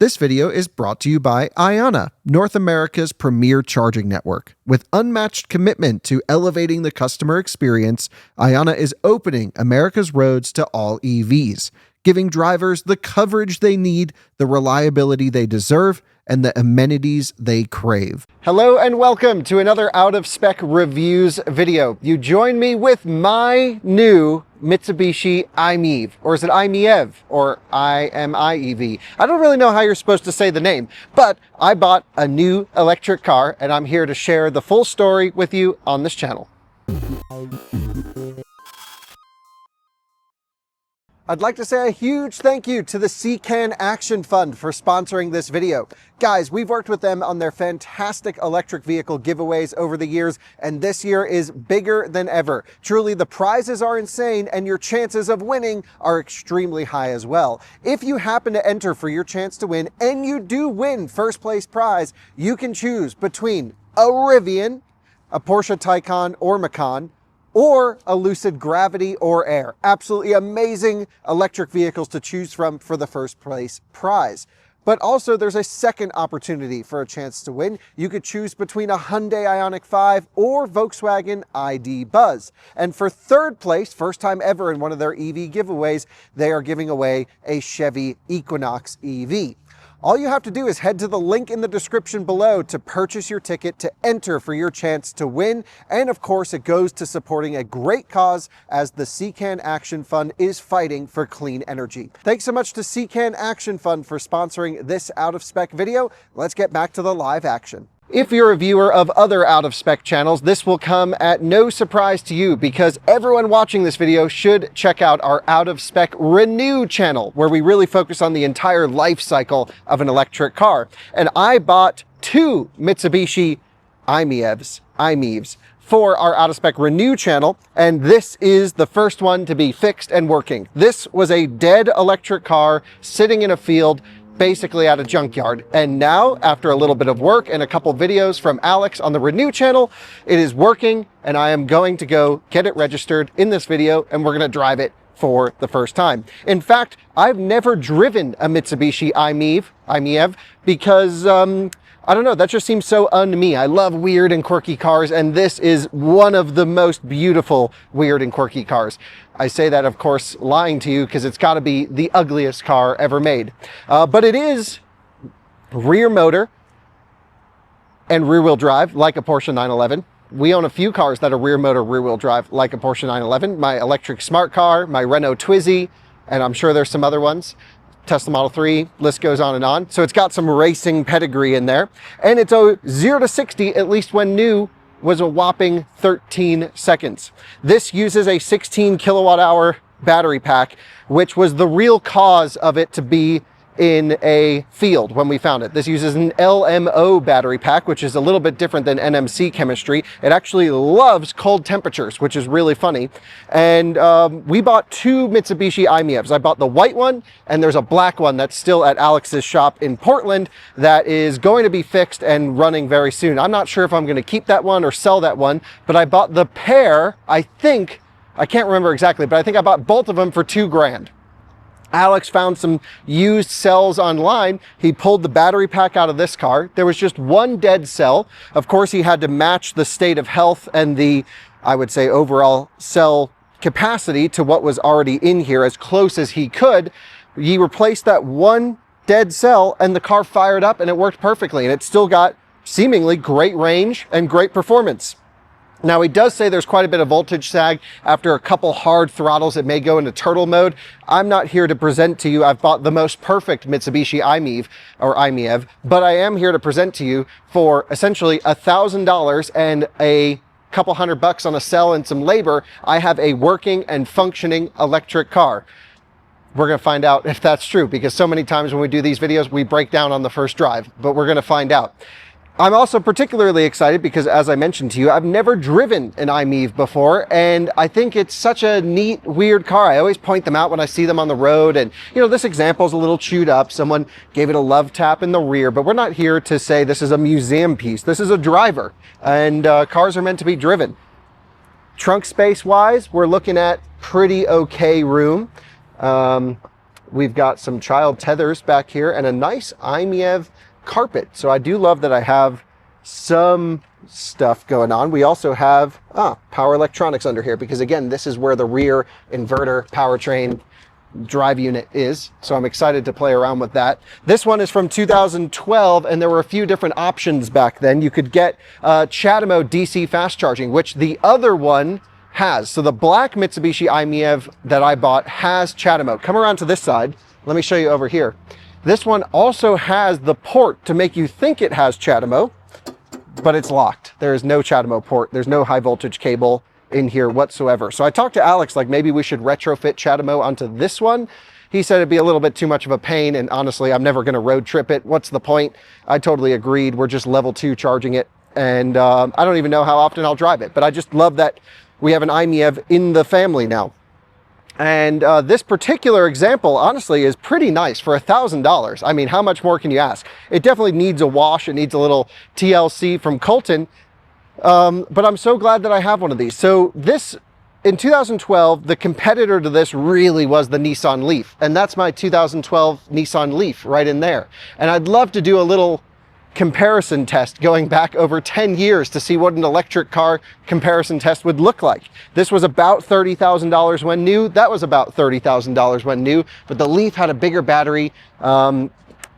This video is brought to you by i-MiEV, North America's premier charging network. With unmatched commitment to elevating the customer experience, i-MiEV is opening America's roads to all EVs, giving drivers the coverage they need, the reliability they deserve, and the amenities they crave. Hello and welcome to another Out of Spec Reviews video. You join me with my new Mitsubishi i-MiEV, or is it i-MiEV, or i-MiEV? I don't really know how you're supposed to say the name, but I bought a new electric car and I'm here to share the full story with you on this channel. I'd like to say a huge thank you to the CCAN Action Fund for sponsoring this video. Guys, we've worked with them on their fantastic electric vehicle giveaways over the years, and this year is bigger than ever. Truly, the prizes are insane, and your chances of winning are extremely high as well. If you happen to enter for your chance to win, and you do win first place prize, you can choose between a Rivian, a Porsche Taycan or Macan, or a Lucid Gravity or Air. Absolutely amazing electric vehicles to choose from for the first place prize. But also there's a second opportunity for a chance to win. You could choose between a Hyundai Ioniq 5 or Volkswagen ID Buzz. And for third place, first time ever in one of their EV giveaways, they are giving away a Chevy Equinox EV. All you have to do is head to the link in the description below to purchase your ticket to enter for your chance to win. And of course, it goes to supporting a great cause as the CCAN Action Fund is fighting for clean energy. Thanks so much to CCAN Action Fund for sponsoring this Out of Spec video. Let's get back to the live action. If you're a viewer of other Out of Spec channels, this will come at no surprise to you because everyone watching this video should check out our Out of Spec Renew channel, where we really focus on the entire life cycle of an electric car. And I bought two Mitsubishi i-MiEVs for our Out of Spec Renew channel, and this is the first one to be fixed and working. This was a dead electric car sitting in a field, basically at a junkyard. And now, after a little bit of work and a couple videos from Alex on the Renew channel, it is working, and I am going to go get it registered in this video, and we're gonna drive it for the first time. In fact, I've never driven a Mitsubishi i-MiEV because, I don't know, that just seems so un-me. I love weird and quirky cars, and this is one of the most beautiful weird and quirky cars. I say that, of course, lying to you because it's got to be the ugliest car ever made. But it is rear motor and rear-wheel drive, like a Porsche 911. We own a few cars that are rear motor, rear-wheel drive, like a Porsche 911. My electric smart car, my Renault Twizy, and I'm sure there's some other ones. Tesla Model 3, list goes on and on. So it's got some racing pedigree in there. And it's a 0 to 60, at least when new, was a whopping 13 seconds. This uses a 16 kilowatt hour battery pack, which was the real cause of it to be in a field when we found it. This uses an LMO battery pack, which is a little bit different than NMC chemistry. It actually loves cold temperatures, which is really funny. And we bought two Mitsubishi i-MiEVs. I bought the white one, and there's a black one that's still at Alex's shop in Portland that is going to be fixed and running very soon. I'm not sure if I'm going to keep that one or sell that one, but I bought the pair, I can't remember exactly, but I think I bought both of them for $2,000. Alex found some used cells online. He pulled the battery pack out of this car. There was just one dead cell. Of course, he had to match the state of health and the, I would say, overall cell capacity to what was already in here as close as he could. He replaced that one dead cell and the car fired up and it worked perfectly. And it still got seemingly great range and great performance. Now, he does say there's quite a bit of voltage sag. After a couple hard throttles, it may go into turtle mode. I'm not here to present to you I've bought the most perfect Mitsubishi i-MiEV or i-MiEV, but I am here to present to you for essentially $1,000 and a couple $100 on a cell and some labor. I have a working and functioning electric car. We're going to find out if that's true, because so many times when we do these videos, we break down on the first drive, but we're going to find out. I'm also particularly excited because, as I mentioned to you, I've never driven an i-MiEV before, and I think it's such a neat, weird car. I always point them out when I see them on the road, and you know, this example is a little chewed up. Someone gave it a love tap in the rear, but we're not here to say this is a museum piece. This is a driver, and cars are meant to be driven. Trunk space wise, we're looking at pretty okay room. We've got some child tethers back here and a nice i-MiEV carpet. So I do love that I have some stuff going on. We also have power electronics under here because, again, this is where the rear inverter powertrain drive unit is. So I'm excited to play around with that. This one is from 2012, and there were a few different options back then. You could get CHAdeMO DC fast charging, which the other one has. So the black Mitsubishi i-MiEV that I bought has CHAdeMO. Come around to this side. Let me show you over here. This one also has the port to make you think it has CHAdeMO, but it's locked. There is no CHAdeMO port. There's no high voltage cable in here whatsoever. So I talked to Alex, like maybe we should retrofit CHAdeMO onto this one. He said it'd be a little bit too much of a pain, and honestly, I'm never gonna road trip it. What's the point? I totally agreed. We're just level 2 charging it, and I don't even know how often I'll drive it, but I just love that we have an i-MiEV in the family now. And this particular example, honestly, is pretty nice for $1,000. I mean, how much more can you ask? It definitely needs a wash. It needs a little TLC from Colton. But I'm so glad that I have one of these. So this, in 2012, the competitor to this really was the Nissan Leaf. And that's my 2012 Nissan Leaf right in there. And I'd love to do a little comparison test going back over 10 years to see what an electric car comparison test would look like. This was about $30,000 when new. That was about $30,000 when new, but the Leaf had a bigger battery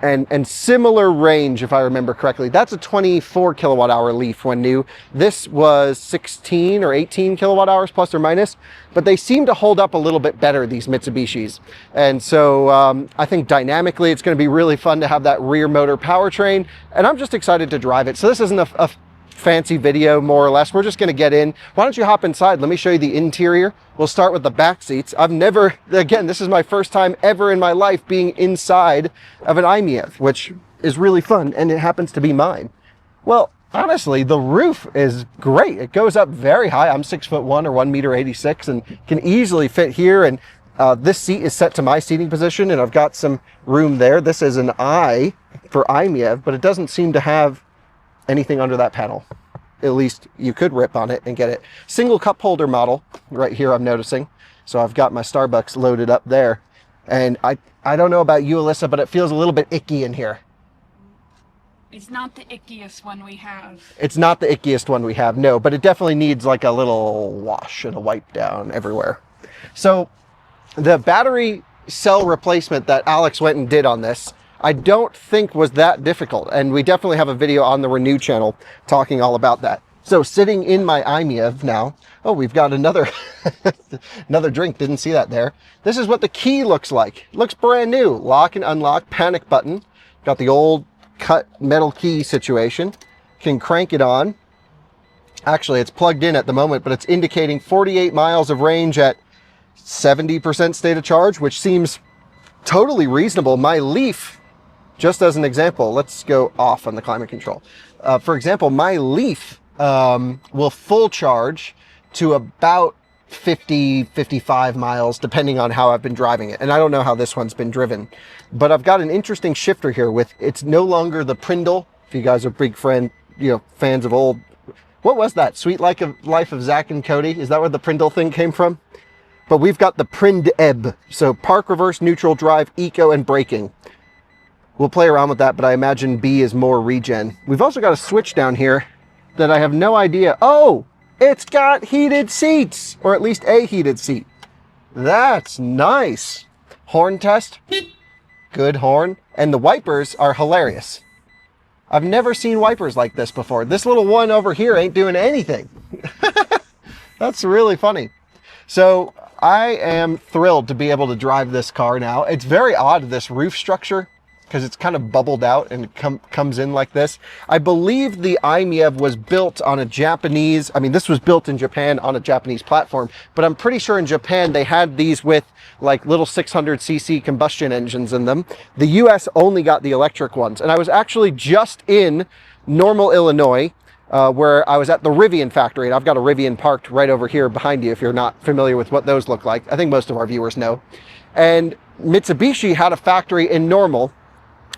and similar range, if I remember correctly. That's a 24 kilowatt hour Leaf when new. This was 16 or 18 kilowatt hours plus or minus, but they seem to hold up a little bit better, these Mitsubishis. And so I think dynamically it's going to be really fun to have that rear motor powertrain, and I'm just excited to drive it. So this isn't a fancy video, more or less. We're just going to get in. Why don't you hop inside? Let me show you the interior. We'll start with the back seats. I've never, again, this is my first time ever in my life being inside of an i-MiEV, which is really fun, and it happens to be mine. Well, honestly, the roof is great. It goes up very high. I'm 6'1" or 1.86 m and can easily fit here. And this seat is set to my seating position, and I've got some room there. This is an I for i-MiEV, but it doesn't seem to have anything under that panel. At least you could rip on it and get it. Single cup holder model right here, I'm noticing. So I've got my Starbucks loaded up there. And I don't know about you, Alyssa, but it feels a little bit icky in here. It's not the ickiest one we have. It's not the ickiest one we have, no, but it definitely needs like a little wash and a wipe down everywhere. So the battery cell replacement that Alex went and did on this, I don't think was that difficult. And we definitely have a video on the Renew channel talking all about that. So sitting in my i-MiEV now, oh, we've got another, another drink. Didn't see that there. This is what the key looks like. Looks brand new. Lock and unlock, panic button. Got the old cut metal key situation. Can crank it on. Actually, it's plugged in at the moment, but it's indicating 48 miles of range at 70% state of charge, which seems totally reasonable. My Leaf, just as an example, let's go off on the climate control. For example, my Leaf will full charge to about 50, 55 miles, depending on how I've been driving it. And I don't know how this one's been driven, but I've got an interesting shifter here with, it's no longer the Prindle. If you guys are big fans of old, what was that? Sweet Life of Zach and Cody? Is that where the Prindle thing came from? But we've got the Prind-EB. So park, reverse, neutral, drive, eco, and braking. We'll play around with that, but I imagine B is more regen. We've also got a switch down here that I have no idea. Oh, it's got heated seats, or at least a heated seat. That's nice. Horn test. Good horn. And the wipers are hilarious. I've never seen wipers like this before. This little one over here ain't doing anything. That's really funny. So I am thrilled to be able to drive this car now. It's very odd, this roof structure, because it's kind of bubbled out and it comes in like this. I believe the i-MiEV was built on a Japanese, I mean, this was built in Japan on a Japanese platform, but I'm pretty sure in Japan they had these with like little 600cc combustion engines in them. The US only got the electric ones. And I was actually just in Normal, Illinois, where I was at the Rivian factory, and I've got a Rivian parked right over here behind you if you're not familiar with what those look like. I think most of our viewers know. And Mitsubishi had a factory in Normal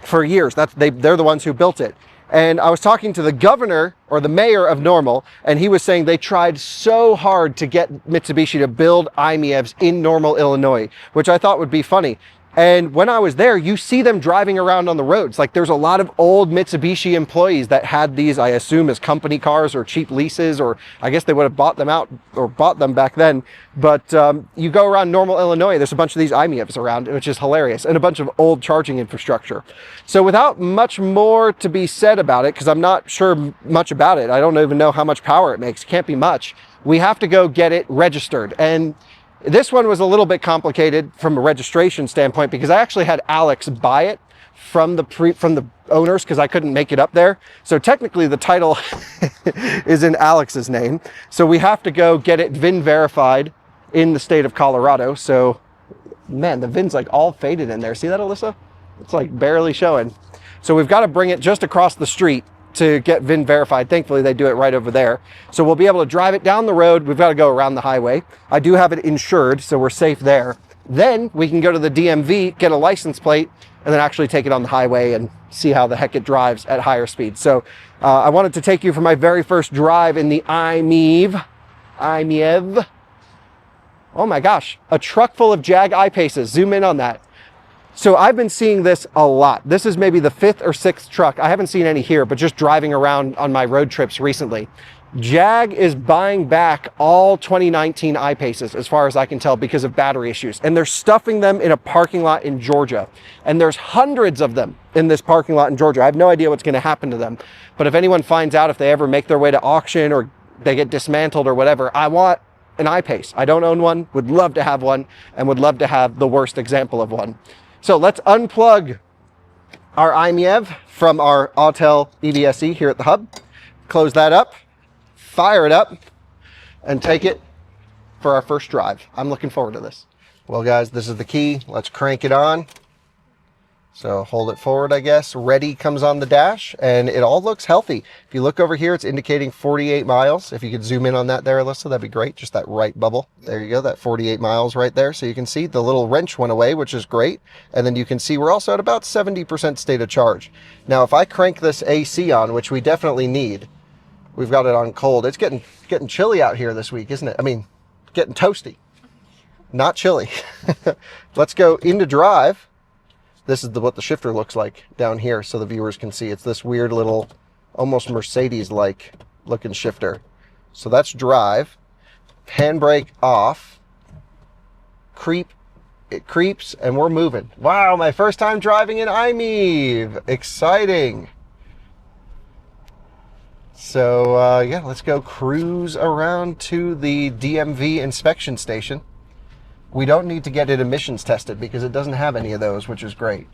for years. They're the ones who built it. And I was talking to the governor or the mayor of Normal, and he was saying they tried so hard to get Mitsubishi to build i-MiEVs in Normal, Illinois, which I thought would be funny. And when I was there, you see them driving around on the roads. Like there's a lot of old Mitsubishi employees that had these, I assume, as company cars or cheap leases, or I guess they would have bought them out or bought them back then. But you go around Normal, Illinois, there's a bunch of these i-MiEVs around, which is hilarious, and a bunch of old charging infrastructure. So without much more to be said about it, because I'm not sure much about it, I don't even know how much power it makes, can't be much, we have to go get it registered. And this one was a little bit complicated from a registration standpoint because I actually had Alex buy it from the owners because I couldn't make it up there. So technically the title is in Alex's name. So we have to go get it VIN verified in the state of Colorado. So man, the VIN's like all faded in there. See that, Alyssa? It's like barely showing. So we've got to bring it just across the street to get VIN verified. Thankfully, they do it right over there. So we'll be able to drive it down the road. We've got to go around the highway. I do have it insured, so we're safe there. Then we can go to the DMV, get a license plate, and then actually take it on the highway and see how the heck it drives at higher speeds. So I wanted to take you for my very first drive in the i-MiEV. i-MiEV. Oh my gosh, a truck full of Jag I-Paces. Zoom in on that. So I've been seeing this a lot. This is maybe the 5th or 6th truck. I haven't seen any here, but just driving around on my road trips recently. Jag is buying back all 2019 I-Paces, as far as I can tell, because of battery issues. And they're stuffing them in a parking lot in Georgia. And there's hundreds of them in this parking lot in Georgia. I have no idea what's going to happen to them. But if anyone finds out, if they ever make their way to auction or they get dismantled or whatever, I want an I-Pace. I don't own one, would love to have one, and would love to have the worst example of one. So let's unplug our i-MiEV from our Autel EVSE here at the hub, close that up, fire it up, and take it for our first drive. I'm looking forward to this. Well, guys, this is the key. Let's crank it on. So hold it forward, I guess. Ready comes on the dash, and it all looks healthy. If you look over here, it's indicating 48 miles. If you could zoom in on that there, Alyssa, that'd be great. Just that right bubble. There you go, that 48 miles right there. So you can see the little wrench went away, which is great. And then you can see we're also at about 70% state of charge. Now, if I crank this AC on, which we definitely need, we've got it on cold. It's getting chilly out here this week, isn't it? I mean, getting toasty, not chilly. Let's go into drive. This is what the shifter looks like down here so the viewers can see. It's this weird little, almost Mercedes-like looking shifter. So that's drive. Handbrake off. It creeps, and we're moving. Wow, my first time driving an i-MiEV. Exciting. So yeah, let's go cruise around to the DMV inspection station. We don't need to get it emissions tested because it doesn't have any of those, which is great.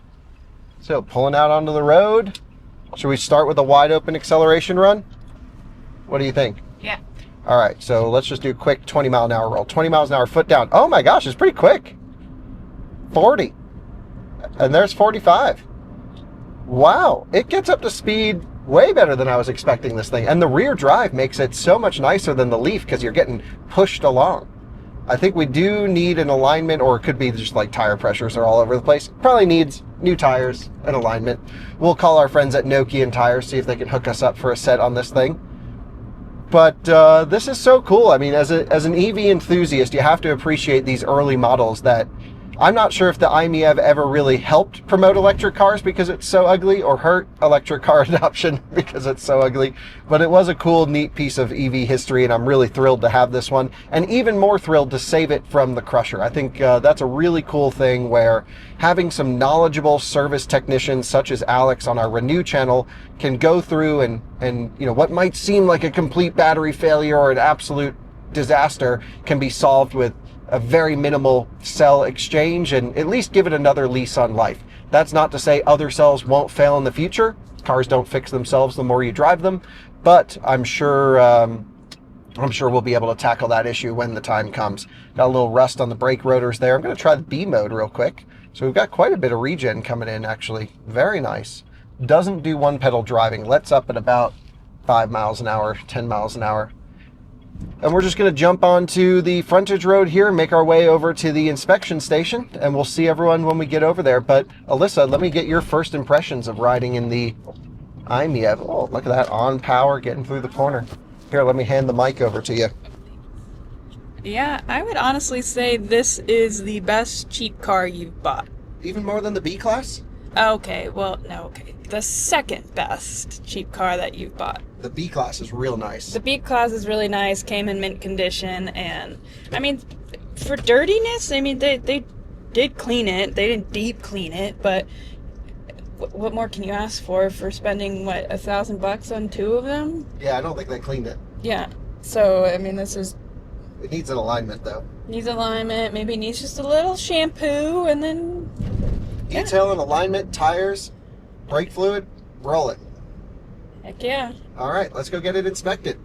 So pulling out onto the road. Should we start with a wide open acceleration run? What do you think? Yeah. All right, so let's just do a quick 20 mile an hour roll. 20 miles an hour, foot down. Oh my gosh, it's pretty quick. 40. And there's 45. Wow, it gets up to speed way better than I was expecting this thing. And the rear drive makes it so much nicer than the Leaf because you're getting pushed along. I think we do need an alignment, or it could be just like tire pressures are all over the place. Probably needs new tires and alignment. We'll call our friends at Nokian Tires, see if they can hook us up for a set on this thing. But this is so cool. I mean, as an EV enthusiast, you have to appreciate these early models that I'm not sure if the i-MiEV ever really helped promote electric cars because it's so ugly, or hurt electric car adoption because it's so ugly. But it was a cool, neat piece of EV history, and I'm really thrilled to have this one, and even more thrilled to save it from the Crusher. I think that's a really cool thing where having some knowledgeable service technicians such as Alex on our Renew channel can go through and you know, what might seem like a complete battery failure or an absolute disaster can be solved with a very minimal cell exchange, and at least give it another lease on life. That's not to say other cells won't fail in the future. Cars don't fix themselves the more you drive them, but I'm sure we'll be able to tackle that issue when the time comes. Got a little rust on the brake rotors there. I'm going to try the B mode real quick. So we've got quite a bit of regen coming in, actually. Very nice. Doesn't do one pedal driving. Lets up at about 5 miles an hour, 10 miles an hour. And we're just going to jump onto the frontage road here and make our way over to the inspection station, and we'll see everyone when we get over there. But Alyssa, let me get your first impressions of riding in the i-MiEV. Oh, look at that, on power, getting through the corner. Here, let me hand the mic over to you. Yeah, I would honestly say this is the best cheap car you've bought. Even more than the B class? Okay, well, no, okay. The second best cheap car that you've bought. The B class is real nice. The B class is really nice, came in mint condition, and I mean, for dirtiness, I mean, they did clean it. They didn't deep clean it, but what more can you ask for spending, what, $1,000 on 2 of them? Yeah, I don't think they cleaned it. Yeah. So, I mean, this is... It needs an alignment, though. Needs alignment, maybe needs just a little shampoo, and then... Detail and alignment, tires, brake fluid, roll it. Heck yeah. All right, let's go get it inspected.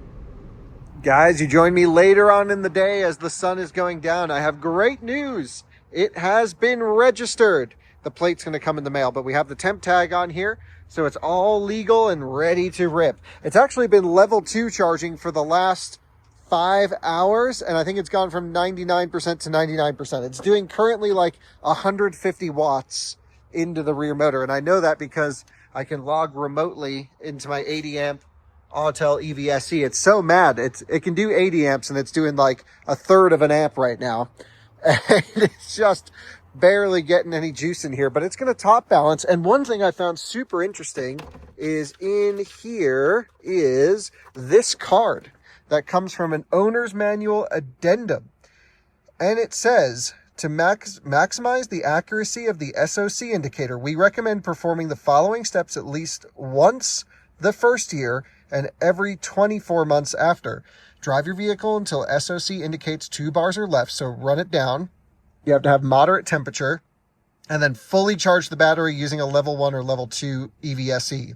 Guys, you join me later on in the day as the sun is going down. I have great news. It has been registered. The plate's going to come in the mail, but we have the temp tag on here, so it's all legal and ready to rip. It's actually been level 2 charging for the last 5 hours, and I think it's gone from 99% to 99%. It's doing currently like 150 watts into the rear motor, and I know that because I can log remotely into my 80 amp Autel EVSE. It's so mad. It can do 80 amps, and it's doing like 1/3 of an amp right now. And it's just barely getting any juice in here, but it's going to top balance. And one thing I found super interesting is in here is this card that comes from an owner's manual addendum. And it says, to maximize the accuracy of the SOC indicator, we recommend performing the following steps at least once the first year and every 24 months after. Drive your vehicle until SOC indicates 2 bars or left, so run it down. You have to have moderate temperature, and then fully charge the battery using a level 1 or level 2 EVSE.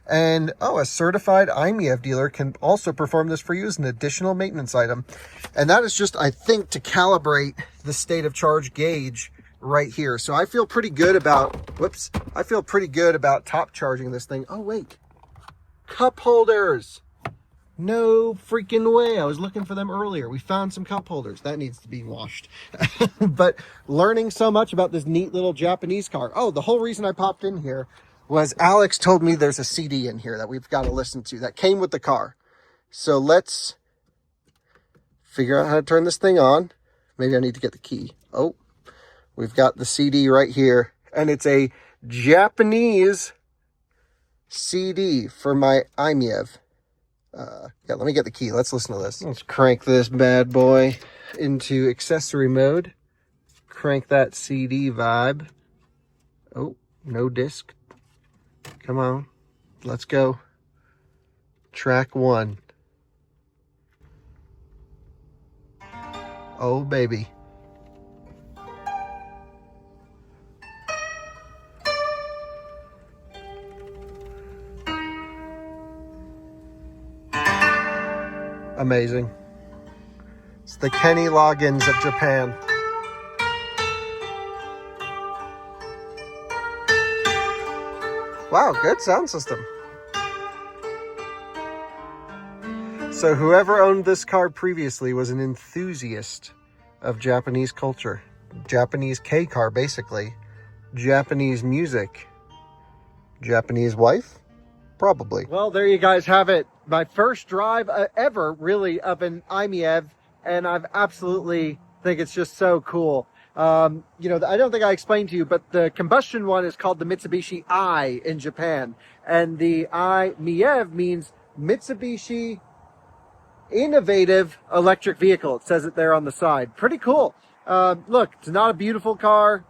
And, a certified i-MiEV dealer can also perform this for you as an additional maintenance item. And that is just, I think, to calibrate the state of charge gauge right here. So I feel pretty good about, I feel pretty good about top charging this thing. Oh, wait. Cup holders. No freaking way. I was looking for them earlier. We found some cup holders. That needs to be washed. But learning so much about this neat little Japanese car. Oh, the whole reason I popped in here was Alex told me there's a CD in here that we've got to listen to that came with the car. So let's figure out how to turn this thing on. Maybe I need to get the key. Oh, we've got the CD right here. And it's a Japanese CD for my i-MiEV. Yeah, let me get the key. Let's listen to this. Let's crank this bad boy into accessory mode. Crank that CD vibe. Oh, no disc. Come on. Let's go. Track 1. Oh, baby. Amazing. It's the Kenny Loggins of Japan. Wow, good sound system. So whoever owned this car previously was an enthusiast of Japanese culture. Japanese K-car, basically. Japanese music. Japanese wife? Probably. Well, there you guys have it. My first drive ever, really, of an i-MiEV, and I've absolutely think it's just so cool. I don't think I explained to you, but the combustion one is called the Mitsubishi i in Japan, and the i-MiEV means Mitsubishi Innovative Electric Vehicle. It says it there on the side. Pretty cool. Look, it's not a beautiful car,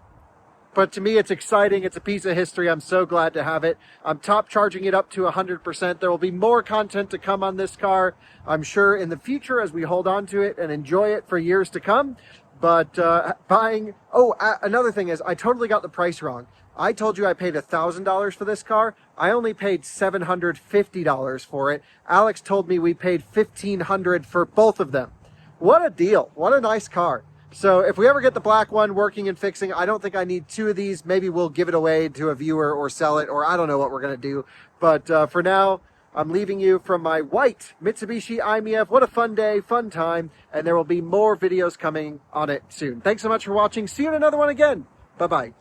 but to me, it's exciting. It's a piece of history. I'm so glad to have it. I'm top charging it up to 100%. There will be more content to come on this car, I'm sure, in the future as we hold on to it and enjoy it for years to come. But another thing is, I totally got the price wrong. I told you I paid $1,000 for this car. I only paid $750 for it. Alex told me we paid $1,500 for both of them. What a deal. What a nice car. So if we ever get the black one working and fixing, I don't think I need 2 of these. Maybe we'll give it away to a viewer or sell it, or I don't know what we're going to do. But for now, I'm leaving you from my white Mitsubishi i-MiEV. What a fun day, fun time. And there will be more videos coming on it soon. Thanks so much for watching. See you in another one again. Bye-bye.